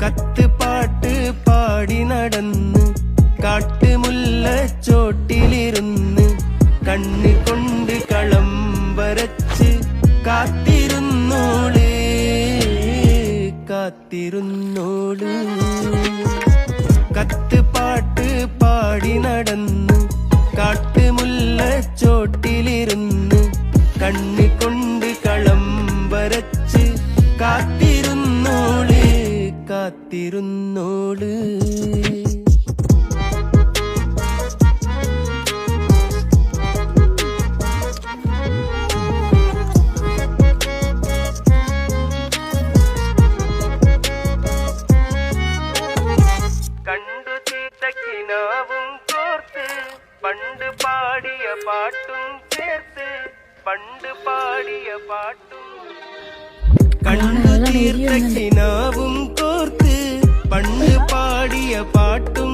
കത്തുപാട്ട് പാടി നടന്ന് കാട്ടുമുല്ലച്ചോട്ടിലിരുന്ന് കണ്ണു കൊണ്ട് കളം വരച്ച് കാത്തിരുന്നോള് കാത്തിരുന്നോള്. കത്തുപാട്ട് പാടി നടന്ന് കാട്ടുമുല്ലച്ചോട്ടിലിരുന്ന് കണ്ണു കൊണ്ട് കളം വരച്ച് കാത്തിരുന്നോള് കാത്തിരുന്നോള്. കണ്ടു ചീത്തക്കിനാവും കോർത്ത് പണ്ട് പാടിയ പാട്ടും ചേർത്ത് പണ്ട് പാടിയ പാട്ടും. കണ്ടു തീർത്ത കിനാവും കോർത്ത് പണ്ട് പാടിയ പാട്ടും